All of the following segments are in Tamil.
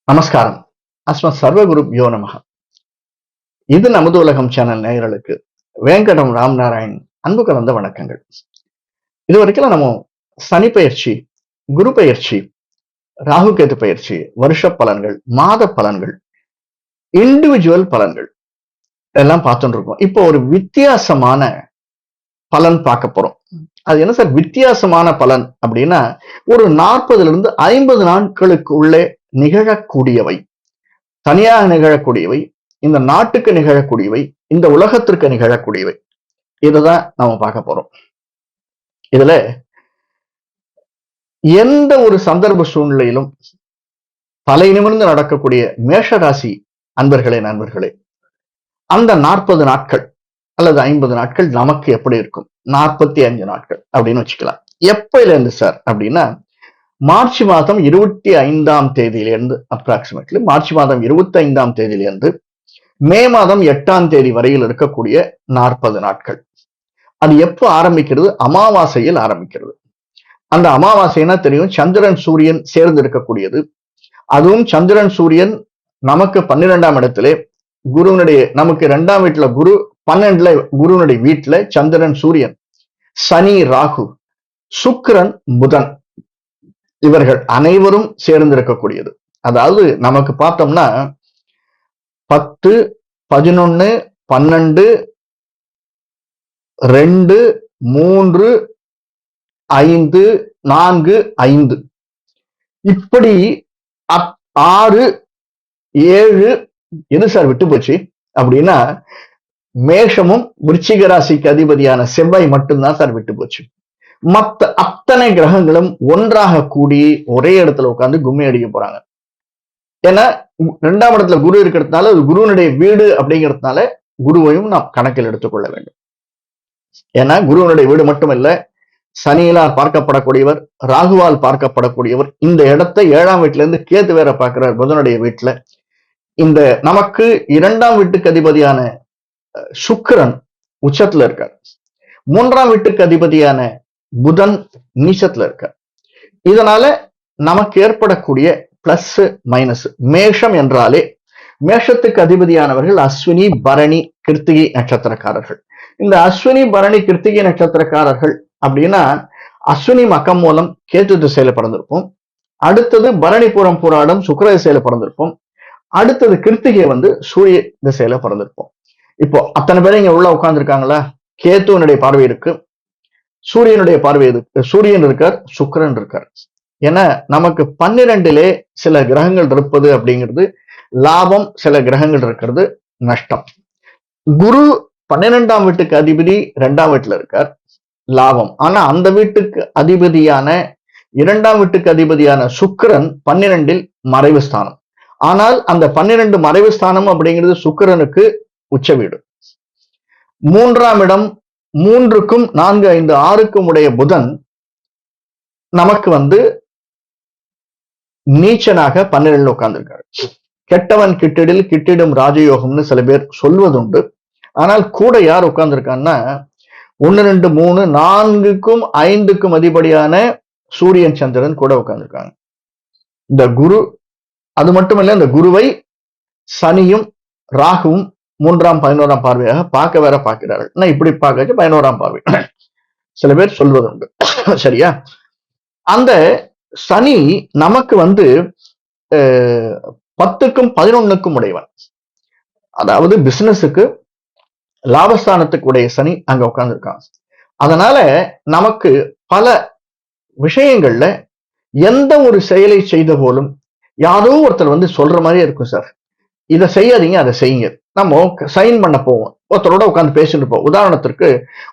நமஸ்காரம். அஸ்மத் சர்வகுருப்யோ நமக. இது நமது உலகம் சேனல் நேயர்களுக்கு வேங்கடம் ராம்நாராயண் அன்பு கலந்த வணக்கங்கள். இது வரைக்கும் நம்ம சனி பயிற்சி, குரு பயிற்சி, ராகு கேது பயிற்சி, வருஷ பலன்கள், மாத பலன்கள், இண்டிவிஜுவல் பலன்கள் எல்லாம் பார்த்துட்டு இருக்கோம். இப்போ ஒரு வித்தியாசமான பலன் பார்க்க போறோம். அது என்ன சார் வித்தியாசமான பலன் அப்படின்னா, ஒரு 40 இருந்து 50 நாட்களுக்கு உள்ளே நிகழக்கூடியவை, தனியாக நிகழக்கூடியவை, இந்த நாட்டுக்கு நிகழக்கூடியவை, இந்த உலகத்திற்கு நிகழக்கூடியவை. இதுதான் நாம பார்க்க போறோம். இதுல எந்த ஒரு சந்தர்ப்ப சூழ்நிலையிலும் தலை நிமிர்ந்து நடக்கக்கூடிய மேஷராசி அன்பர்களே, நண்பர்களே, அந்த 40 நாட்கள் அல்லது 50 நாட்கள் நமக்கு எப்படி இருக்கும்? 45 நாட்கள் அப்படின்னு வச்சுக்கலாம். எப்பயில இருந்து சார் அப்படின்னா, மார்ச் மாதம் 25ஆம் தேதியிலிருந்து, அப்ராக்சிமேட்லி மார்ச் மாதம் 25ஆம் தேதியிலிருந்து மே மாதம் 8ஆம் தேதி வரையில் இருக்கக்கூடிய 40 நாட்கள். அது எப்போ ஆரம்பிக்கிறது? அமாவாசையில் ஆரம்பிக்கிறது. அந்த அமாவாசைனா தெரியும், சந்திரன் சூரியன் சேர்ந்து இருக்கக்கூடியது. அதுவும் சந்திரன் சூரியன் நமக்கு 12ஆம் இடத்திலே, குருவனுடைய நமக்கு 2ஆம் வீட்டுல குரு, 12ல குருவனுடைய வீட்டுல சந்திரன் சூரியன், சனி ராகு, சுக்கிரன் புதன், இவர்கள் அனைவரும் சேர்ந்திருக்கக்கூடியது. அதாவது நமக்கு பார்த்தோம்னா 10, 11, 12, 2, 3, 5, 4, 5 இப்படி 6, 7 எது சார் விட்டு போச்சு அப்படின்னா, மேஷமும் விருச்சிக ராசிக்கு அதிபதியான செவ்வாய் மட்டும்தான் சார் விட்டு போச்சு. மற்ற அத்தனை கிரகங்களும் ஒன்றாக கூடி ஒரே இடத்துல உட்கார்ந்து கும்மி அடிக்க போறாங்க. ஏன்னா 2ஆம் இடத்துல குரு இருக்கிறதுனால, அது குருவனுடைய வீடு அப்படிங்கிறதுனால குருவையும் நாம் கணக்கில் எடுத்துக்கொள்ள வேண்டும். ஏன்னா குருவனுடைய வீடு மட்டுமல்ல, சனியிலால் பார்க்கப்படக்கூடியவர், ராகுவால் பார்க்கப்படக்கூடியவர். இந்த இடத்தை 7ஆம் வீட்டுல இருந்து கேது வேற பார்க்கிறார் புதனுடைய வீட்டுல. இந்த நமக்கு 2ஆம் வீட்டுக்கு அதிபதியான சுக்கிரன் உச்சத்துல இருக்கார். 3ஆம் வீட்டுக்கு அதிபதியான புதன் நீச்சத்துல இருக்கார். இதனால நமக்கு ஏற்படக்கூடிய பிளஸ் மைனஸ், மேஷம் என்றாலே, மேஷத்துக்கு அதிபதியானவர்கள் அஸ்வினி, பரணி, கிருத்திகை நட்சத்திரக்காரர்கள். இந்த அஸ்வினி, பரணி, கிருத்திகை நட்சத்திரக்காரர்கள் அப்படின்னா, அஸ்வினி மகம் மூலம் கேது திசையில பிறந்திருப்போம். அடுத்தது பரணி பூரம் பூராடம் சுக்கிர திசையில பிறந்திருப்போம். அடுத்தது கிருத்திகை சூரிய திசையில பிறந்திருப்போம். இப்போ அத்தனை பேரும் இங்க உள்ள உட்கார்ந்து இருக்காங்களா? கேத்துவனுடைய பார்வை இருக்கு, சூரியனுடைய பார்வை இருக்கு, சூரியன் இருக்கார், சுக்கிரன் இருக்கார். ஏன்னா நமக்கு 12லே சில கிரகங்கள் இருப்பது அப்படிங்கிறது லாபம், சில கிரகங்கள் இருக்கிறது நஷ்டம். குரு 12ஆம் வீட்டுக்கு அதிபதி 2ஆம் வீட்டுல இருக்கார், லாபம். ஆனா அந்த வீட்டுக்கு அதிபதியான 2ஆம் வீட்டுக்கு அதிபதியான சுக்கிரன் 12ல் மறைவு ஸ்தானம். ஆனால் அந்த 12 மறைவு ஸ்தானம் அப்படிங்கிறது சுக்கிரனுக்கு உச்ச வீடு. 3ஆம் இடம், 3க்கும் 4, 5, 6க்கும் உடைய புதன் நமக்கு நீச்சனாக 12ல் உட்கார்ந்திருக்காரு. கெட்டவன் கிட்டிடில் கிட்டிடும் ராஜயோகம்னு சில பேர் சொல்வதுண்டு. ஆனால் கூட யார் உட்கார்ந்திருக்கான்னா, 1, 2, 3, 4க்கும் 5க்கும் அதிபதியான சூரியன் சந்திரன் கூட உட்கார்ந்திருக்காங்க. இந்த குரு, அது மட்டுமல்ல, இந்த குருவை சனியும் ராகுவும் 3ஆம் 11ஆம் பார்வையாக பார்க்க வேற பார்க்கிறார்கள். நான் இப்படி பார்க்க 11ஆம் பார்வை சில பேர் சொல்வதுண்டு. சரியா? அந்த சனி நமக்கு 10க்கும் 11க்கும் உடையவன். அதாவது பிசினஸுக்கு, லாபஸ்தானத்துக்கு உடைய சனி அங்க உட்கார்ந்துருக்கான். அதனால நமக்கு பல விஷயங்கள்ல எந்த ஒரு செயலை செய்த போலும் யாரோ ஒருத்தர் சொல்ற மாதிரியே இருக்கும், சார் இதை செய்யாதீங்க, அதை செய்யுங்க. நம்ம சைன் பண்ண போவோம், ஒருத்தரோட உட்காந்து பேசிட்டு இருப்போம். உதாரணத்திற்கு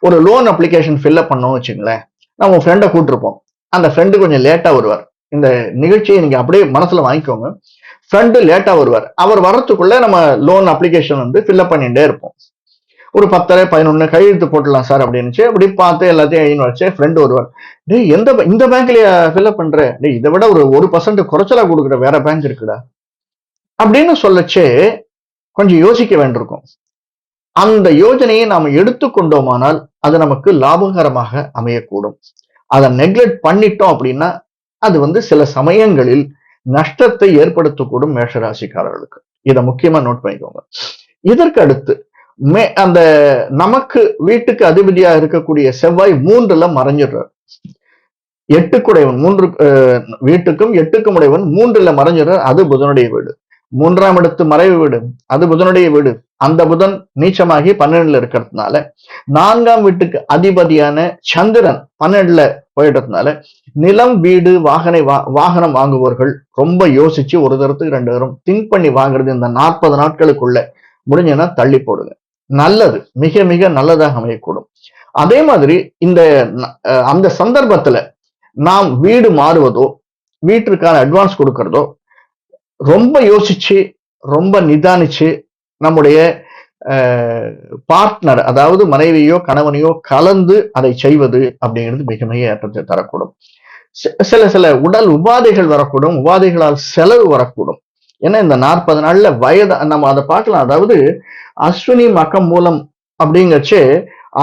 ஒரு லோன் அப்ளிகேஷன் ஃபில்அப் பண்ணோம்னு வச்சுங்களேன். நம்ம ஃப்ரெண்டை கூட்டிருப்போம். அந்த ஃப்ரெண்டு கொஞ்சம் லேட்டா வருவார். இந்த நிகழ்ச்சியை நீங்க அப்படியே மனசுல வாங்கிக்கோங்க. ஃப்ரெண்டு லேட்டா வருவார். அவர் வர்றதுக்குள்ள நம்ம லோன் அப்ளிகேஷன் ஃபில்அப் பண்ணிட்டே இருப்போம். ஒரு 10, 11 கையெழுத்து போட்டுடலாம் சார் அப்படின்னு அப்படி பார்த்து எல்லாத்தையும் எழுதி வச்சு ஃப்ரெண்டு வருவார். டேய், இந்த பேங்க்லயா ஃபில்அப் பண்ற? டேய், இதை விட ஒரு 1% குறைச்சலா கொடுக்குற வேற பேங்க் இருக்குடா அப்படின்னு சொல்லச்சே கொஞ்சம் யோசிக்க வேண்டியிருக்கும். அந்த யோஜனையை நாம் எடுத்துக்கொண்டோமானால் அது நமக்கு லாபகரமாக அமையக்கூடும். அதை நெக்லெக்ட் பண்ணிட்டோம் அப்படின்னா அது சில சமயங்களில் நஷ்டத்தை ஏற்படுத்தக்கூடும் மேஷராசிக்காரர்களுக்கு. இதை முக்கியமா நோட் பண்ணிக்கோங்க. இதற்கு அடுத்து அந்த நமக்கு வீட்டுக்கு அதிபதியா இருக்கக்கூடிய செவ்வாய் 3ல மறைஞ்சிடுறார். 8க்குடையவன் 3 வீட்டுக்கும் 8க்கும் உடையவன் 3ல மறைஞ்சிடுறார். அது புதனுடைய வீடு. 3ஆம் இடத்து மறைவு வீடு, அது புதனுடைய வீடு. அந்த புதன் நீச்சமாகி 12ல இருக்கிறதுனால 4ஆம் வீட்டுக்கு அதிபதியான சந்திரன் 12ல போயிட்டதுனால நிலம், வீடு, வாகனம் வாங்குபவர்கள் ரொம்ப யோசிச்சு ஒரு தரத்துக்கு 2 தரம் திங்க் பண்ணி வாங்குறது இந்த 40 நாட்களுக்குள்ள முடிஞ்சனா தள்ளி போடுங்க. நல்லது, மிக மிக நல்லதாக அமையக்கூடும். அதே மாதிரி அந்த சந்தர்ப்பத்துல நாம் வீடு மாறுவதோ வீட்டிற்கான அட்வான்ஸ் கொடுக்கறதோ ரொம்ப யோசிச்சு ரொம்ப நிதானிச்சு நம்முடைய பார்ட்னர், அதாவது மனைவியோ கணவனையோ கலந்து அதை செய்வது அப்படிங்கிறது மிக மிக ஏற்றத்தை தரக்கூடும். சில உடல் உபாதைகள் வரக்கூடும், உபாதைகளால் செலவு வரக்கூடும். ஏன்னா இந்த 40 நாள்ல வயது நம்ம அதை பார்க்கலாம். அதாவது அஸ்வினி மகம் மூலம் அப்படிங்கச்சு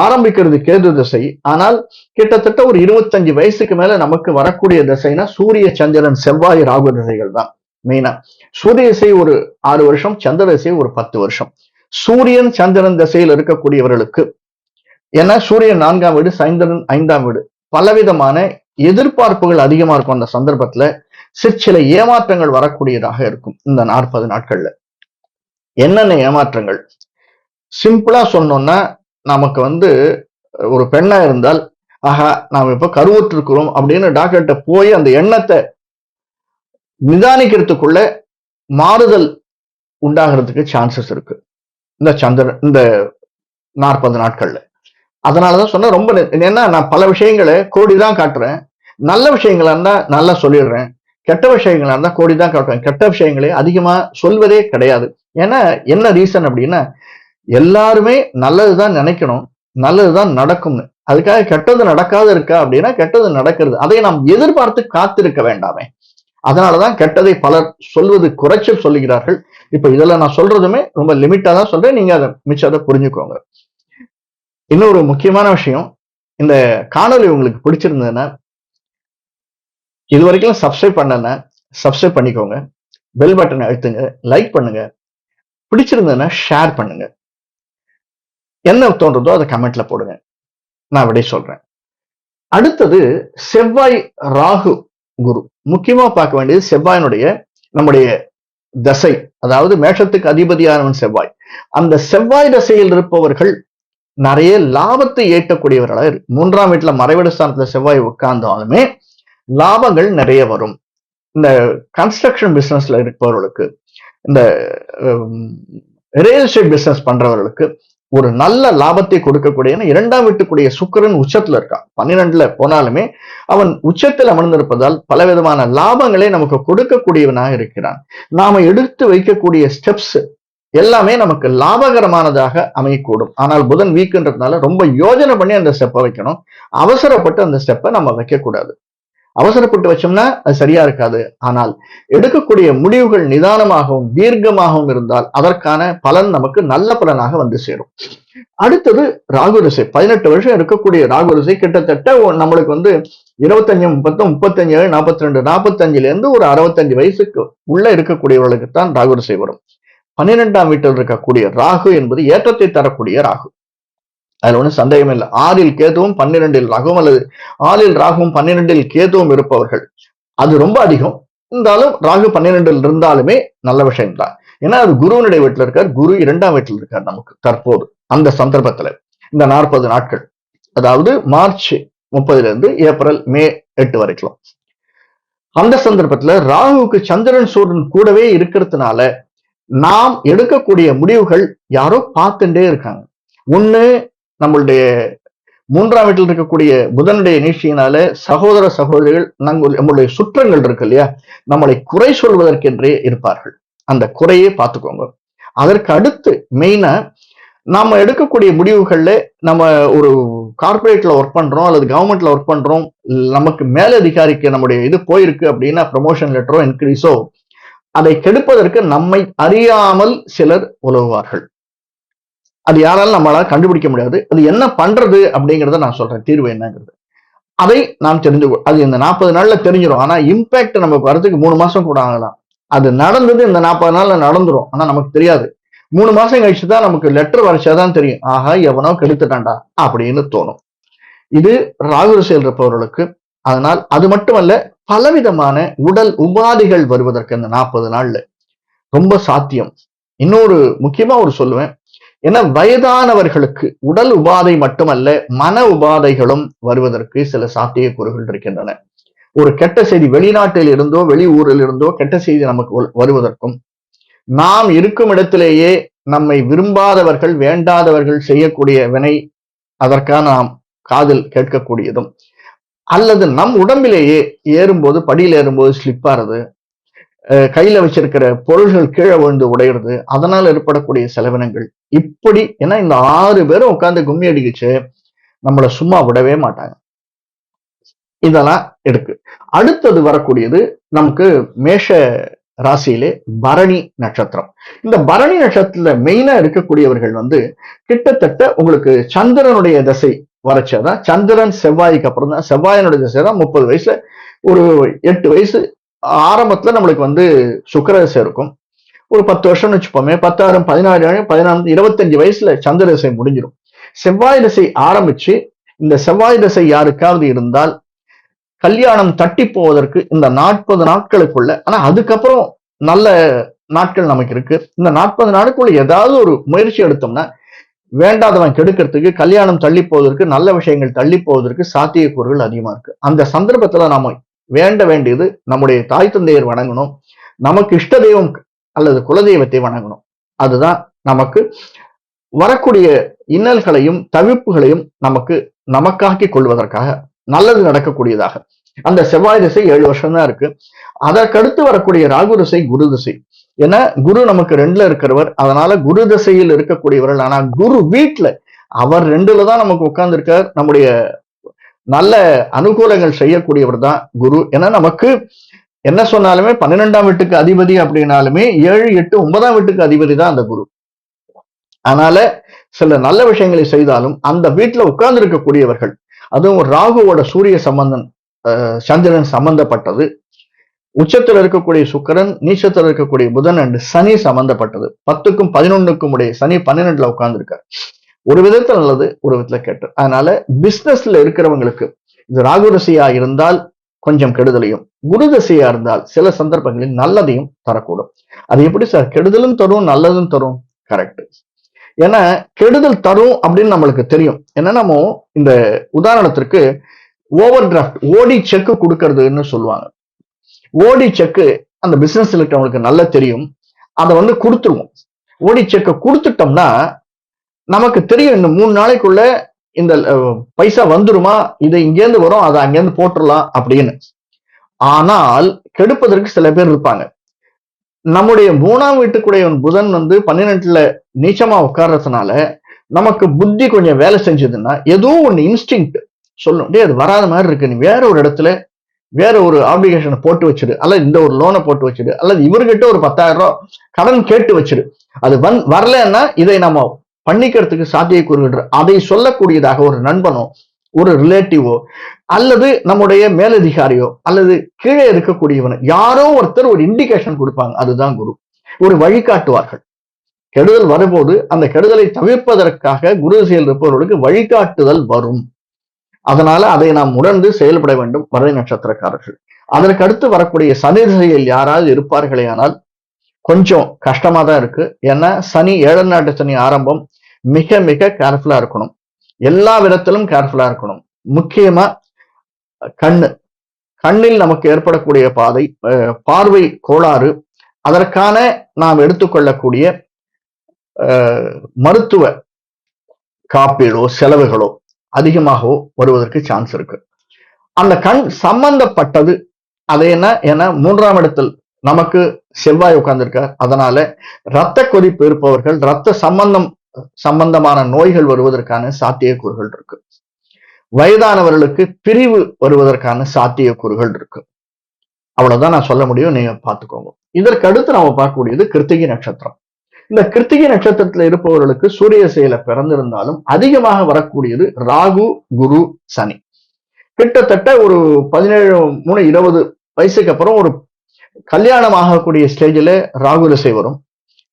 ஆரம்பிக்கிறது கேது திசை. ஆனால் கிட்டத்தட்ட ஒரு 25 வயசுக்கு மேல நமக்கு வரக்கூடிய திசைனா சூரிய சந்திரன் செவ்வாய் ராகு திசைகள் தான் மெயினா. சூரிய திசை ஒரு 6 வருஷம், சந்திர திசை ஒரு 10 வருஷம். சூரியன் சந்திரன் திசையில் இருக்கக்கூடியவர்களுக்கு, ஏன்னா சூரியன் 4ஆம் வீடு, சந்திரன் 5ஆம் வீடு, பலவிதமான எதிர்பார்ப்புகள் அதிகமா இருக்கும். அந்த சந்தர்ப்பத்துல சில ஏமாற்றங்கள் வரக்கூடியதாக இருக்கும். இந்த 40 நாட்கள்ல என்னென்ன ஏமாற்றங்கள் சிம்பிளா சொன்னோம்னா, நமக்கு ஒரு பெண்ணா இருந்தால் ஆஹா நாம இப்ப கருவுற்று இருக்கிறோம் அப்படின்னு டாக்டர்கிட்ட போய் அந்த எண்ணத்தை நிதானிக்கிறதுக்குள்ள மாறுதல் உண்டாகிறதுக்கு சான்சஸ் இருக்கு இந்த 40 நாட்கள்ல. அதனாலதான் சொன்ன ரொம்ப ஏன்னா நான் பல விஷயங்களை கோடிதான் காட்டுறேன். நல்ல விஷயங்களா இருந்தா நல்லா சொல்லிடுறேன், கெட்ட விஷயங்களா இருந்தா கோடிதான் காட்டுறேன். கெட்ட விஷயங்களே அதிகமா சொல்வதே கிடையாது. ஏன்னா என்ன ரீசன் அப்படின்னா, எல்லாருமே நல்லதுதான் நினைக்கணும், நல்லதுதான் நடக்கும்னு. அதுக்காக கெட்டது நடக்காது இருக்கா அப்படின்னா கெட்டது நடக்கிறது. அதை நாம் எதிர்பார்த்து காத்திருக்க வேண்டாமே. அதனாலதான் கெட்டதை பலர் சொல்வது குறைச்சல் சொல்லுகிறார்கள். இப்ப இதுல நான் சொல்றதுமே ரொம்ப லிமிட்டா தான் சொல்றேன், நீங்க அதை மிச்சத்தை புரிஞ்சுக்கோங்க. இன்னொரு முக்கியமான விஷயம், இந்த காணொலி உங்களுக்கு பிடிச்சிருந்ததுன்னா இது வரைக்கும் சப்ஸ்கிரைப் பண்ணலன்னா சப்ஸ்கிரைப் பண்ணிக்கோங்க, பெல் பட்டனை அழுத்துங்க, லைக் பண்ணுங்க, பிடிச்சிருந்ததுன்னா ஷேர் பண்ணுங்க, என்ன தோன்றதோ அதை கமெண்ட்ல போடுங்க, நான் விடை சொல்றேன். அடுத்தது செவ்வாய் ராகு குரு. முக்கியமா பார்க்க வேண்டியது செவ்வாயினுடைய நம்முடைய தசை, அதாவது மேஷத்துக்கு அதிபதியானவன் செவ்வாய். அந்த செவ்வாய் தசையில் இருப்பவர்கள் நிறைய லாபத்தை ஈட்டக்கூடியவர்களா இருக்கு. 3ஆம் வீட்டுல மறைவிட ஸ்தானத்துல செவ்வாய் உட்கார்ந்தாலுமே லாபங்கள் நிறைய வரும். இந்த கன்ஸ்ட்ரக்ஷன் பிசினஸ்ல இருப்பவர்களுக்கு, இந்த ரியல் எஸ்டேட் பிசினஸ் பண்றவர்களுக்கு ஒரு நல்ல லாபத்தை கொடுக்கக்கூடிய, 2ஆம் வீட்டுக்குடைய சுக்கிரன் உச்சத்துல இருக்கான். 12ல போனாலுமே அவன் உச்சத்தில் அமர்ந்திருப்பதால் பலவிதமான லாபங்களை நமக்கு கொடுக்கக்கூடியவனாக இருக்கிறான். நாம எடுத்து வைக்கக்கூடிய ஸ்டெப்ஸ் எல்லாமே நமக்கு லாபகரமானதாக அமையக்கூடும். ஆனால் புதன் வீக்குன்றதுனால ரொம்ப யோஜனை பண்ணி அந்த ஸ்டெப்பை வைக்கணும். அவசரப்பட்டு அந்த ஸ்டெப்பை நம்ம வைக்கக்கூடாது. அவசரப்பட்டு வச்சோம்னா அது சரியா இருக்காது. ஆனால் எடுக்கக்கூடிய முடிவுகள் நிதானமாகவும் தீர்க்கமாகவும் இருந்தால் அதற்கான பலன் நமக்கு நல்ல பலனாக வந்து சேரும். அடுத்தது ராகுரிசை. 18 வருஷம் இருக்கக்கூடிய ராகுரிசை கிட்டத்தட்ட நம்மளுக்கு 25, 30, 35, 42, 45ல இருந்து ஒரு 65 வயசுக்கு உள்ள இருக்கக்கூடியவர்களுக்கு தான் ராகுரிசை வரும். 12ஆம் வீட்டில் இருக்கக்கூடிய ராகு என்பது ஏற்றத்தை தரக்கூடிய ராகு, அதுல ஒன்றும் சந்தேகம் இல்லை. 6ல் கேதுவும் 12ல் ராகுவும், அல்லது 6ல் ராகுவும் 12ல் கேதுவும் இருப்பவர்கள் அது ரொம்ப அதிகம். இருந்தாலும் ராகு 12ல் இருந்தாலுமே நல்ல விஷயம் தான். ஏன்னா அது குருவனுடைய வீட்டுல இருக்கார், குரு 2ஆம் வீட்டில் இருக்கார் நமக்கு தற்போது. அந்த சந்தர்ப்பத்துல இந்த 40 நாட்கள், அதாவது மார்ச் 30ல இருந்து ஏப்ரல் மே 8 வரைக்கும், அந்த சந்தர்ப்பத்துல ராகுவுக்கு சந்திரன் சூரியன் கூடவே இருக்கிறதுனால நாம் எடுக்கக்கூடிய முடிவுகள் யாரோ பார்த்துட்டே இருக்காங்க. ஒண்ணு நம்மளுடைய 3ஆம் வீட்டில் இருக்கக்கூடிய புதனுடைய நீட்சியினால சகோதர சகோதரிகள், நம்மளுடைய சுற்றங்கள் இருக்கு இல்லையா, நம்மளை குறை சொல்வதற்கென்றே இருப்பார்கள். அந்த குறையே பார்த்துக்கோங்க. அதற்கு அடுத்து மெயினா நாம எடுக்கக்கூடிய முடிவுகள்ல, நம்ம ஒரு கார்பரேட்ல ஒர்க் பண்றோம் அல்லது கவர்மெண்ட்ல ஒர்க் பண்றோம், நமக்கு மேலதிகாரிக்கு நம்முடைய இது போயிருக்கு அப்படின்னா ப்ரமோஷன் லெட்டரோ இன்க்ரீஸோ, அதை கெடுப்பதற்கு நம்மை அறியாமல் சிலர் உதவுவார்கள். அது யாராலும் நம்மளால கண்டுபிடிக்க முடியாது. அது என்ன பண்றது அப்படிங்கிறத நான் சொல்றேன், தீர்வு என்னங்கிறது. அதை நாம் அது இந்த 40 நாள்ல தெரிஞ்சிடும். ஆனா இம்பாக்ட் நமக்கு வரதுக்கு 3 மாசம் கூட ஆகலாம். அது நடந்தது இந்த 40 நாள்ல நடந்துரும். ஆனா நமக்கு தெரியாது. 3 மாசம் கழிச்சுதான் நமக்கு லெட்டர் வரைச்சாதான் தெரியும். ஆஹா, எவனோ கெடுத்துட்டான்டா அப்படின்னு தோணும். இது ராகு திசையில் இருப்பவர்களுக்கு. அதனால் அது மட்டுமல்ல, பலவிதமான உடல் உபாதைகள் வருவதற்கு இந்த 40 நாள்ல ரொம்ப சாத்தியம். இன்னொரு முக்கியமா ஒரு சொல்லுவேன், ஏன்னா வயதானவர்களுக்கு உடல் உபாதை மட்டுமல்ல, மன உபாதைகளும் வருவதற்கு சில சாத்தியக்கூறுகள் இருக்கின்றன. ஒரு கெட்ட செய்தி வெளிநாட்டில் இருந்தோ வெளி ஊரில் இருந்தோ கெட்ட செய்தி நமக்கு வருவதற்கும், நாம் இருக்கும் இடத்திலேயே நம்மை விரும்பாதவர்கள் வேண்டாதவர்கள் செய்யக்கூடிய வினை அதற்கான நாம் காதில் கேட்கக்கூடியதும், அல்லது நம் உடம்பிலேயே ஏறும்போது படியில் ஏறும்போது ஸ்லிப் ஆறது, கையில வச்சிருக்கிற பொருள்கள் கீழே விழுந்து உடையிறது, அதனால் ஏற்படக்கூடிய செலவினங்கள், இப்படி ஏன்னா இந்த 6 பேரும் உட்கார்ந்து கும்மி அடிக்கிச்சு நம்மளை சும்மா விடவே மாட்டாங்க. இதெல்லாம் இருக்கு. அடுத்தது வரக்கூடியது நமக்கு மேஷ ராசியிலே பரணி நட்சத்திரம். இந்த பரணி நட்சத்திரத்துல மெயினா இருக்கக்கூடியவர்கள் கிட்டத்தட்ட உங்களுக்கு சந்திரனுடைய திசை வரைச்சாதான், சந்திரன் செவ்வாய்க்கு அப்புறம் தான், செவ்வாயினுடைய திசை தான் 30 வயசுல, ஒரு 8 வயசு ஆரம்பத்துல நம்மளுக்கு சுக்கிர திசை இருக்கும். ஒரு 10 வருஷம்னு வச்சுப்போமே, 10 16 14 25 வயசுல சந்திர திசை முடிஞ்சிடும். செவ்வாய் திசை ஆரம்பிச்சு இந்த செவ்வாய் திசை யாருக்காவது இருந்தால் கல்யாணம் தட்டி போவதற்கு இந்த 40 நாட்களுக்குள்ள, ஆனா அதுக்கப்புறம் நல்ல நாட்கள் நமக்கு இருக்கு. இந்த 40 நாட்களுக்குள்ள ஏதாவது ஒரு முயற்சி எடுத்தோம்னா வேண்டாதவன் கெடுக்கிறதுக்கு, கல்யாணம் தள்ளி போவதற்கு, நல்ல விஷயங்கள் தள்ளி போவதற்கு சாத்தியக்கூறுகள் அதிகமா இருக்கு. அந்த சந்தர்ப்பத்துல நாம வேண்ட வேண்டியது நம்முடைய தாய் தந்தையர் வணங்கணும், நமக்கு இஷ்ட தெய்வம் அல்லது குலதெய்வத்தை வணங்கணும். அதுதான் நமக்கு வரக்கூடிய இன்னல்களையும் தவிப்புகளையும் நமக்காக்கி கொள்வதற்காக, நல்லது நடக்கக்கூடியதாக. அந்த செவ்வாய் திசை 7 வருஷம் தான் இருக்கு. அதற்கடுத்து வரக்கூடிய ராகு திசை குரு திசை. ஏன்னா குரு நமக்கு 2ல இருக்கிறவர், அதனால குரு திசையில் இருக்கக்கூடியவர்கள். ஆனா குரு வீட்டுல அவர் 2ல தான் நமக்கு உட்கார்ந்து இருக்கார். நம்முடைய நல்ல அனுகூலங்கள் செய்யக்கூடியவர் தான் குரு. ஏன்னா நமக்கு என்ன சொன்னாலுமே 12ஆம் வீட்டுக்கு அதிபதி அப்படின்னாலுமே 7, 8, 9ஆம் வீட்டுக்கு அதிபதி தான் அந்த குரு. அதனால சில நல்ல விஷயங்களை செய்தாலும் அந்த வீட்டுல உட்கார்ந்து இருக்கக்கூடியவர்கள், அதுவும் ராகுவோட சூரிய சம்பந்தம், சந்திரன் சம்பந்தப்பட்டது, உச்சத்தில் இருக்கக்கூடிய சுக்கிரன், நீச்சத்தில் இருக்கக்கூடிய புதன் அண்ட் சனி சம்பந்தப்பட்டது. 10க்கும் 11க்கும் உடைய சனி 12ல உட்கார்ந்து இருக்காரு. ஒரு விதத்துல நல்லது, ஒரு விதத்துல கெட்டு. அதனால பிசினஸ்ல இருக்கிறவங்களுக்கு இது ராகு திசையா இருந்தால் கொஞ்சம் கெடுதலையும், குரு திசையா இருந்தால் சில சந்தர்ப்பங்களில் நல்லதையும் தரக்கூடும். அது எப்படி சார், கெடுதலும் தரும் நல்லதும் தரும்? கரெக்ட். ஏன்னா கெடுதல் தரும் அப்படின்னு நம்மளுக்கு தெரியும். ஏன்னா நம்ம இந்த உதாரணத்திற்கு ஓவர் டிராஃப்ட், ஓடி செக் கொடுக்கறதுன்னு சொல்லுவாங்க. ஓடி செக்கு அந்த பிசினஸ் இருக்கிறவங்களுக்கு நல்லா தெரியும். அதை கொடுத்துருவோம். ஓடி செக்க கொடுத்துட்டோம்னா நமக்கு தெரியும் இந்த 3 நாளைக்குள்ள இந்த பைசா வந்துருமா, இதை இங்கேருந்து வரும், அதை அங்கேருந்து போட்டுடலாம் அப்படின்னு. ஆனால் கெடுப்பதற்கு சில பேர் இருப்பாங்க. நம்முடைய 3ஆம் வீட்டுக்குடைய புதன் 12ல நீச்சமா உட்கார்றதுனால நமக்கு புத்தி கொஞ்சம் வேலை செஞ்சதுன்னா ஏதோ ஒண்ணு இன்ஸ்டிங் சொல்லும், அது வராத மாதிரி இருக்கு, நீ வேற ஒரு இடத்துல வேற ஒரு ஆப்ளிகேஷனை போட்டு வச்சிரு, அல்லது இந்த ஒரு லோனை போட்டு வச்சிரு, அல்லது இவர்கிட்ட ஒரு 10,000 ரூபாய் கடன் கேட்டு வச்சிரு. அது வரலன்னா இதை நம்ம பண்ணிக்கிறதுக்கு சாத்தியக்கூறுகின்ற அதை சொல்லக்கூடியதாக ஒரு நண்பனோ, ஒரு ரிலேட்டிவோ, அல்லது நம்முடைய மேலதிகாரியோ, அல்லது கீழே இருக்கக்கூடியவனோ யாரோ ஒருத்தர் ஒரு இண்டிகேஷன் கொடுப்பாங்க. அதுதான் குரு. ஒரு வழிகாட்டுவார்கள். கெடுதல் வரும்போது அந்த கெடுதலை தவிர்ப்பதற்காக குரு திசையில் இருப்பவர்களுக்கு வழிகாட்டுதல் வரும். அதனால அதை நாம் உணர்ந்து செயல்பட வேண்டும் பரணி நட்சத்திரக்காரர்கள். அதற்கு அடுத்து வரக்கூடிய சனி திசையில் யாராவது இருப்பார்களே ஆனால் கொஞ்சம் கஷ்டமா தான் இருக்கு. ஏன்னா சனி 7 நாட்டு சனி ஆரம்பம். மிக மிக கேர்ஃபுல்லா இருக்கணும், எல்லா விதத்திலும் கேர்ஃபுல்லா இருக்கணும். முக்கியமா கண்ணில் நமக்கு ஏற்படக்கூடிய பார்வை கோளாறு, அதற்கான நாம் எடுத்துக்கொள்ளக்கூடிய மருத்துவ காப்பீடோ செலவுகளோ அதிகமாகவோ வருவதற்கு சான்ஸ் இருக்கு. அந்த கண் சம்பந்தப்பட்டது அது என்ன, ஏன்னா 3ஆம் இடத்தில் நமக்கு செவ்வாய் உட்கார்ந்திருக்கார். அதனால இரத்த கொதிப்பு இருப்பவர்கள், இரத்த சம்பந்தமான நோய்கள் வருவதற்கான சாத்தியக்கூறுகள் இருக்கு. வயதானவர்களுக்கு பிரிவு வருவதற்கான சாத்தியக்கூறுகள் இருக்கு. அவ்வளவுதான் நான் சொல்ல முடியும், நீங்க பார்த்துக்கோங்க. இதற்கு அடுத்து நாம பார்க்கக்கூடியது கிருத்திகை நட்சத்திரம். இந்த கிருத்திகை நட்சத்திரத்துல இருப்பவர்களுக்கு சூரிய திசையில பிறந்திருந்தாலும் அதிகமாக வரக்கூடியது ராகு, குரு, சனி. கிட்டத்தட்ட ஒரு 17, 3, 20 வயசுக்கு அப்புறம் ஒரு கல்யாணம் ஆகக்கூடிய ஸ்டேஜில் ராகு திசை வரும்.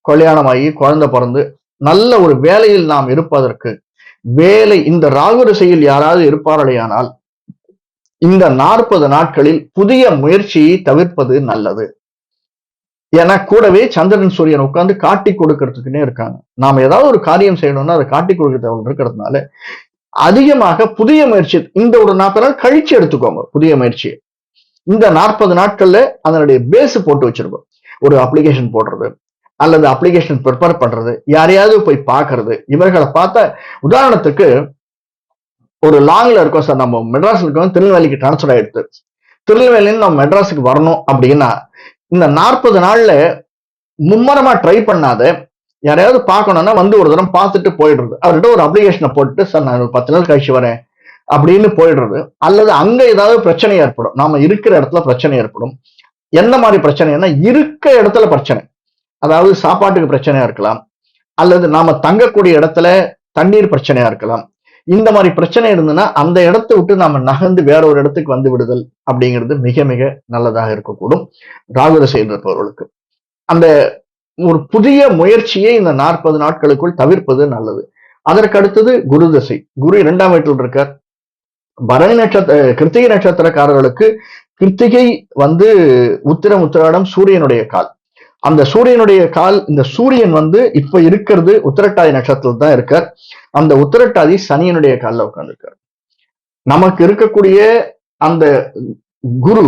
கல்யாணமாகி குழந்தை பிறந்து நல்ல ஒரு வேலையில் நாம் இருப்பதற்கு இந்த ராகு திசையில் யாராவது இருப்பார்களேயானால் இந்த 40 நாட்களில் புதிய முயற்சியை தவிர்ப்பது நல்லது. ஏன்னா கூடவே சந்திரன் சூரியன் உட்கார்ந்து காட்டி கொடுக்கறதுக்குன்னே இருக்காங்க. நாம ஏதாவது ஒரு காரியம் செய்யணும்னா அதை காட்டி கொடுக்கறது இருக்கிறதுனால அதிகமாக புதிய முயற்சி இந்த ஒரு 40 நாள் கழிச்சு எடுத்துக்கோங்க. புதிய முயற்சியை இந்த 40 நாட்கள்ல அதனுடைய பேஸ் போட்டு வச்சிருக்கோம். ஒரு அப்ளிகேஷன் போடுறது அல்லது அப்ளிகேஷன் ப்ரிப்பேர் பண்றது, யாரையாவது போய் பார்க்கறது. இவர்களை பார்த்த உதாரணத்துக்கு ஒரு லாங்ல இருக்கோம் சார், நம்ம மெட்ராஸ்ல இருக்கோம், திருநெல்வேலிக்கு டிரான்ஸ்பர் ஆயிடுது. திருநெல்வேலின்னு நம்ம மெட்ராஸுக்கு வரணும் அப்படின்னா இந்த 40 நாள்ல மும்மரமா ட்ரை பண்ணாத யாரையாவது பார்க்கணும்னா வந்து ஒரு தரம் பார்த்துட்டு போயிடுறது. அவர்கிட்ட ஒரு அப்ளிகேஷனை போட்டுட்டு சார் நான் ஒரு 10 நாள் கழிச்சு வரேன் அப்படின்னு போயிடுறது. அல்லது அங்க ஏதாவது பிரச்சனை ஏற்படும், நாம இருக்கிற இடத்துல பிரச்சனை ஏற்படும். என்ன மாதிரி பிரச்சனைனா இருக்க இடத்துல பிரச்சனை, அதாவது சாப்பாட்டுக்கு பிரச்சனையா இருக்கலாம், அல்லது நாம தங்கக்கூடிய இடத்துல தண்ணீர் பிரச்சனையா இருக்கலாம். இந்த மாதிரி பிரச்சனை இருந்ததுன்னா அந்த இடத்தை விட்டு நாம நகர்ந்து வேற ஒரு இடத்துக்கு வந்து விடுதல் அப்படிங்கிறது மிக மிக நல்லதாக இருக்கக்கூடும் ராகு திசையில் இருப்பவர்களுக்கு. அந்த ஒரு புதிய முயற்சியை இந்த 40 நாட்களுக்குள் தவிர்ப்பது நல்லது. அதற்கு அடுத்தது குரு திசை. குரு 2ஆம் வீட்டில் இருக்கார். பரணி கிருத்திகை நட்சத்திரக்காரர்களுக்கு கிருத்திகை வந்து உத்திரம் உத்திராடம் சூரியனுடைய கால். அந்த சூரியனுடைய கால், இந்த சூரியன் வந்து இப்ப இருக்கிறது உத்திரட்டாதி நட்சத்திரத்தில் தான் இருக்கார். அந்த உத்திரட்டாதி சனியனுடைய காலில் உட்கார்ந்துருக்கார். நமக்கு இருக்கக்கூடிய அந்த குரு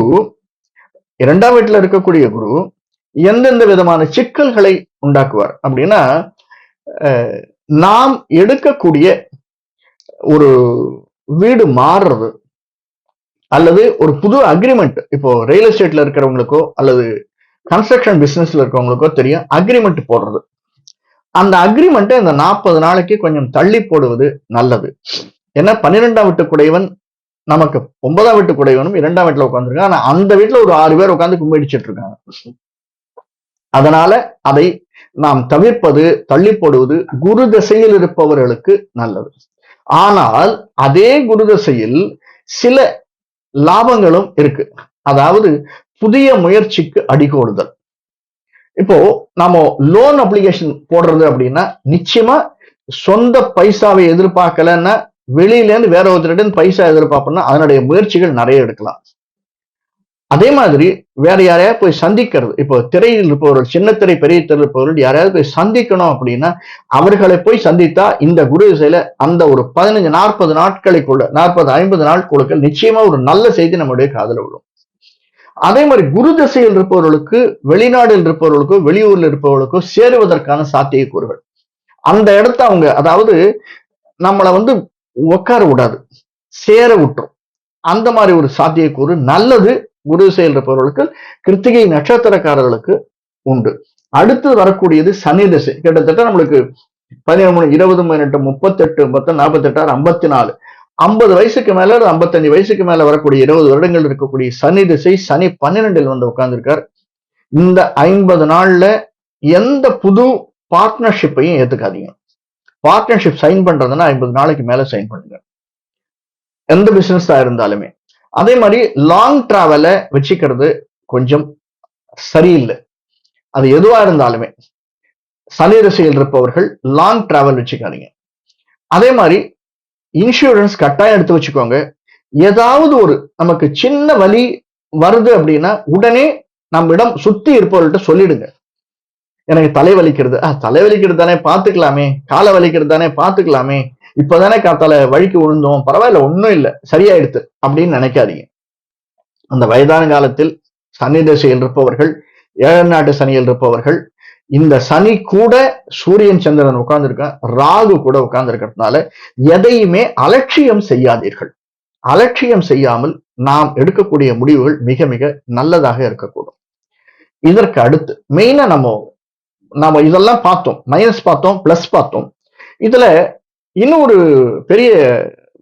2ஆம் வீட்டுல இருக்கக்கூடிய குரு எந்தெந்த விதமான சிக்கல்களை உண்டாக்குவார் அப்படின்னா, நாம் எடுக்கக்கூடிய ஒரு வீடு மாறுறது அல்லது ஒரு புது அக்ரிமெண்ட், இப்போ ரியல் எஸ்டேட்ல இருக்கிறவங்களுக்கோ அல்லது கன்ஸ்ட்ரக்ஷன் பிசினஸ்ல இருக்கிறவங்களுக்கோ தெரியும், அக்ரிமெண்ட் போடுறது. அந்த அக்ரிமெண்ட்டை இந்த 40 நாளைக்கு கொஞ்சம் தள்ளி போடுவது நல்லது. ஏன்னா 12ஆம் வீட்டு குடைவன் நமக்கு 9ஆம் வீட்டு குடைவனும் 2ஆம் வீட்டுல உட்காந்துருக்காங்க. ஆனா அந்த வீட்டுல ஒரு 6 பேர் உட்காந்து கும்பிடிச்சிட்டு இருக்காங்க. அதனால அதை நாம் தவிர்ப்பது, தள்ளி போடுவது குரு திசையில் இருப்பவர்களுக்கு நல்லது. ஆனால் அதே குரு திசையில் சில லாபங்களும் இருக்கு. அதாவது புதிய முயற்சிக்கு அடிகோடுதல். இப்போ நாம லோன் அப்ளிகேஷன் போடுறது அப்படின்னா நிச்சயமா சொந்த பைசாவை எதிர்பார்க்கலன்னா வெளியில இருந்து வேற ஒருத்தர் பைசா எதிர்பார்ப்போம்னா அதனுடைய முயற்சிகள் நிறைய எடுக்கலாம். அதே மாதிரி வேற யாரையாவது போய் சந்திக்கிறது, இப்போ திரையில் இருப்பவர்கள், சின்ன திரை பெரிய திரை இருப்பவர்கள் யாரையாவது போய் சந்திக்கணும் அப்படின்னா அவர்களை போய் சந்தித்தா இந்த குரு திசையில அந்த ஒரு 15, 40 நாட்களுக்குள்ள 40, 50 நாட்களுக்கு நிச்சயமா ஒரு நல்ல செய்தி நம்முடைய காதுல விடும். அதே மாதிரி குரு திசையில் இருப்பவர்களுக்கு வெளிநாட்டில் இருப்பவர்களுக்கோ வெளியூர்ல இருப்பவர்களுக்கோ சேருவதற்கான சாத்தியக்கூறுகள். அந்த இடத்த அவங்க, அதாவது நம்மளை வந்து உட்கார விடாது, சேர விட்டுரும். அந்த மாதிரி ஒரு சாத்தியக்கூறு நல்லது குரு திசையில் இருப்பவர்களுக்கு, கிருத்திகை நட்சத்திரக்காரர்களுக்கு உண்டு. அடுத்து வரக்கூடியது சனி திசை. கிட்டத்தட்ட நம்மளுக்கு 13, 20, 18, 38, 48, 54, 50 வயசுக்கு மேல 55 வயசுக்கு மேல வரக்கூடிய 20 வருடங்கள் இருக்கக்கூடிய சனி திசை. சனி 12 வந்து உட்கார்ந்துருக்கார். இந்த 50 நாள்ல எந்த புது பார்ட்னர்ஷிப்பையும் ஏத்துக்காதீங்க. பார்ட்னர்ஷிப் சைன் பண்றதுன்னா 50 நாளைக்கு மேல சைன் பண்ணுங்க, எந்த பிசினஸா இருந்தாலுமே. அதே மாதிரி லாங் டிராவல வச்சுக்கிறது கொஞ்சம் சரியில்லை. அது எதுவா இருந்தாலுமே சனி திசையில் இருப்பவர்கள் லாங் டிராவல் வச்சுக்காதீங்க. அதே மாதிரி இன்சூரன்ஸ் கட்டாயம் எடுத்து வச்சுக்கோங்க. ஏதாவது ஒரு நமக்கு சின்ன வலி வருது அப்படின்னா உடனே நம்மிடம் சுத்தி இருப்பவர்கள்ட்ட சொல்லிடுங்க, எனக்கு தலை வலிக்கிறது. தலைவலிக்கிறது தானே பார்த்துக்கலாமே, காலை வலிக்கிறது தானே பார்த்துக்கலாமே, இப்பதானே காத்தால வழிக்கு விழுந்தோம், பரவாயில்ல ஒன்னும் இல்லை சரியாயிடுது அப்படின்னு நினைக்காதீங்க. அந்த வயதான காலத்தில் சனி திசையில் இருப்பவர்கள், 7ஆம் நாட்டு சனியில் இருப்பவர்கள், இந்த சனி கூட சூரியன் சந்திரன் உட்கார்ந்துருக்க, ராகு கூட உட்கார்ந்து இருக்கிறதுனால எதையுமே அலட்சியம் செய்யாதீர்கள். அலட்சியம் செய்யாமல் நாம் எடுக்கக்கூடிய முடிவுகள் மிக மிக நல்லதாக இருக்கக்கூடும். இதற்கு அடுத்து மெயினா நம்ம இதெல்லாம் பார்த்தோம், மைனஸ் பார்த்தோம், பிளஸ் பார்த்தோம். இதுல இன்னும் ஒரு பெரிய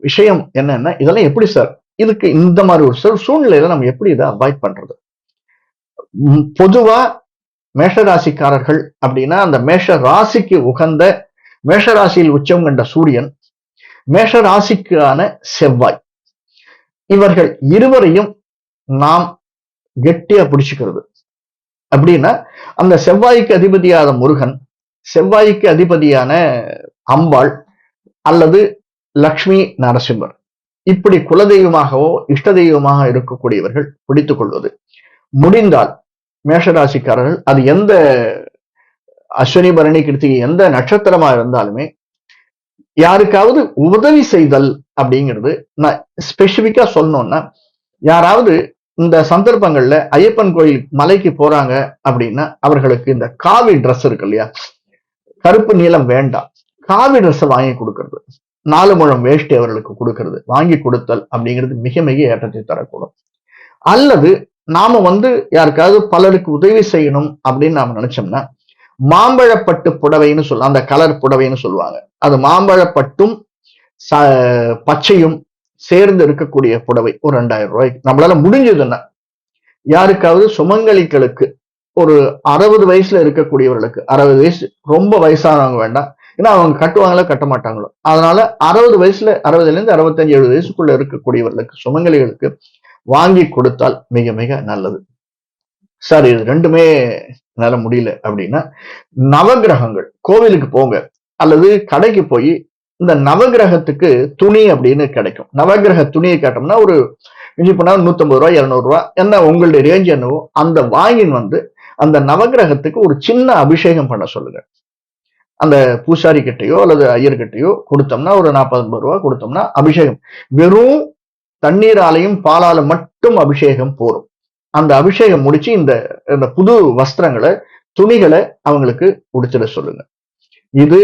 விஷயம் என்னன்னா, இதெல்லாம் எப்படி சார் இதுக்கு இந்த மாதிரி ஒரு சூழ்நிலையில நம்ம எப்படி இதை அவாய்ட் பண்றது? பொதுவா மேஷராசிக்காரர்கள் அப்படின்னா அந்த மேஷ ராசிக்கு உகந்த, மேஷராசியில் உச்சம் கண்ட சூரியன், மேஷராசிக்கான செவ்வாய், இவர்கள் இருவரையும் நாம் கெட்டியா பிடிச்சுக்கிறது. அப்படின்னா அந்த செவ்வாய்க்கு அதிபதியான முருகன், செவ்வாய்க்கு அதிபதியான அம்பாள் அல்லது லக்ஷ்மி நரசிம்மர், இப்படி குலதெய்வமாகவோ இஷ்ட தெய்வமாக இருக்கக்கூடியவர்கள் பிடித்துக் கொள்வது. முடிந்தால் மேஷராசிக்காரர்கள் அது எந்த அஸ்வினி பரணி கிருத்திகை எந்த நட்சத்திரமா இருந்தாலுமே யாருக்காவது உதவி செய்தல் அப்படிங்கிறது, நான் ஸ்பெசிபிக்கா சொல்லணும்னா, யாராவது இந்த சந்தர்ப்பங்கள்ல ஐயப்பன் கோயில் மலைக்கு போறாங்க அப்படின்னா அவர்களுக்கு இந்த காவி ட்ரெஸ் இருக்கு இல்லையா, கருப்பு நீளம் வேண்டாம், காவி ட்ரெஸ் வாங்கி கொடுக்கறது, 4 முழம் வேஷ்டி அவர்களுக்கு கொடுக்கறது, வாங்கி கொடுத்தல் அப்படிங்கிறது மிக மிக ஏற்றத்தை தரக்கூடும். அல்லது நாம யாருக்காவது பலருக்கு உதவி செய்யணும் அப்படின்னு நாம நினைச்சோம்னா மாம்பழப்பட்டு புடவைன்னு சொல்ல, அந்த கலர் புடவைன்னு சொல்லுவாங்க, அது மாம்பழப்பட்டும் பச்சையும் சேர்ந்து இருக்கக்கூடிய புடவை ஒரு 2000 ரூபாய்க்கு நம்மளால முடிஞ்சதுன்னா யாருக்காவது சுமங்கலிகளுக்கு ஒரு 60 வயசுல இருக்கக்கூடியவர்களுக்கு, 60 வயசு ரொம்ப வயசானவங்க வேண்டாம், ஏன்னா அவங்க கட்டுவாங்களோ கட்ட மாட்டாங்களோ, அதனால 60 வயசுல 60ல இருந்து 65 70 வயசுக்குள்ள இருக்கக்கூடியவர்களுக்கு சுமங்கலிகளுக்கு வாங்கி கொடுத்தால் மிக மிக நல்லது. சார் இது ரெண்டுமே என்னால முடியல அப்படின்னா நவகிரகங்கள் கோவிலுக்கு போங்க, அல்லது கடைக்கு போய் இந்த நவகிரகத்துக்கு துணி அப்படின்னு கிடைக்கும். நவகிரக துணியை கேட்டோம்னா ஒரு மிஞ்சி போனா 150 ரூபாய் 200 ரூபாய் என்ன உங்களுடைய ரேஞ்ச் என்னவோ அந்த வாங்கின் அந்த நவகிரகத்துக்கு ஒரு சின்ன அபிஷேகம் பண்ண சொல்லுங்க. அந்த பூசாரி கிட்டையோ அல்லது ஐயர்கிட்டையோ கொடுத்தோம்னா ஒரு 40-50 ரூபாய் கொடுத்தோம்னா அபிஷேகம், வெறும் தண்ணீராலையும் பாலாலும் மட்டும் அபிஷேகம் போரும். அந்த அபிஷேகம் முடிச்சு இந்த புது வஸ்திரங்களை துணிகளை அவங்களுக்கு உடுத்திட சொல்லுங்க. இது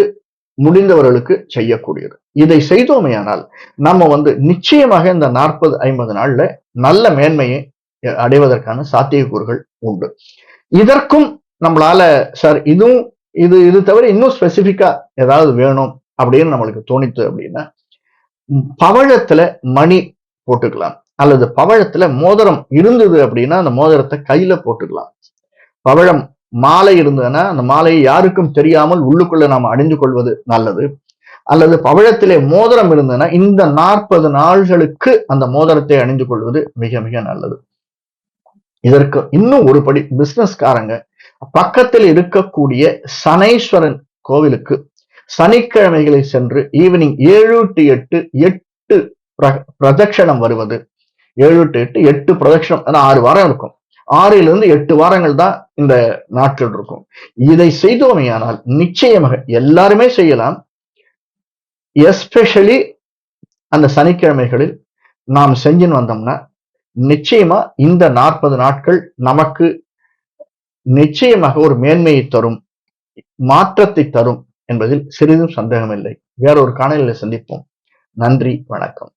முடிந்தவர்களுக்கு செய்யக்கூடியது. இதை செய்தோமையானால் நம்ம நிச்சயமாக இந்த 40-50 நாள்ல நல்ல மேன்மையை அடைவதற்கான சாத்தியக்கூறுகள் உண்டு. இதற்கும் நம்மளால சார் இது தவிர இன்னும் ஸ்பெசிபிக்கா ஏதாவது வேணும் அப்படின்னு நம்மளுக்கு தோணித்து அப்படின்னா பவழத்துல மணி போட்டுக்கலாம், அல்லது பவழத்துல மோதிரம் இருந்தது அப்படின்னா அந்த மோதிரத்தை கையில போட்டுக்கலாம். பவழம் மாலை இருந்ததுன்னா அந்த மாலையை யாருக்கும் தெரியாமல் உள்ளுக்குள்ள நாம அணிந்து கொள்வது நல்லது. அல்லது பவழத்திலே மோதிரம் இருந்ததுன்னா இந்த 40 நாள்களுக்கு அந்த மோதிரத்தை அணிந்து கொள்வது மிக மிக நல்லது. இதற்கு இன்னும் ஒரு படி பிசினஸ்காரங்க பக்கத்தில் இருக்கக்கூடிய சனீஸ்வரன் கோவிலுக்கு சனிக்கிழமைகளை சென்று ஈவினிங் 7 to 8 பிரதட்சணம் வருவது. 7 to 8 பிரதட்சணம், 6 வாரம் இருக்கும், 6லிருந்து 8 வாரங்கள் தான் இந்த நாட்கள் இருக்கும். இதை செய்தோமையானால் நிச்சயமாக எல்லாருமே செய்யலாம். எஸ்பெஷலி அந்த சனிக்கிழமைகளில் நாம் செஞ்சுன்னு வந்தோம்னா நிச்சயமா இந்த 40 நாட்கள் நமக்கு நிச்சயமாக ஒரு மேன்மையை தரும், மாற்றத்தை தரும் என்பதில் சிறிதும் சந்தேகமில்லை. வேறொரு காணொளியில் சந்திப்போம். நன்றி, வணக்கம்.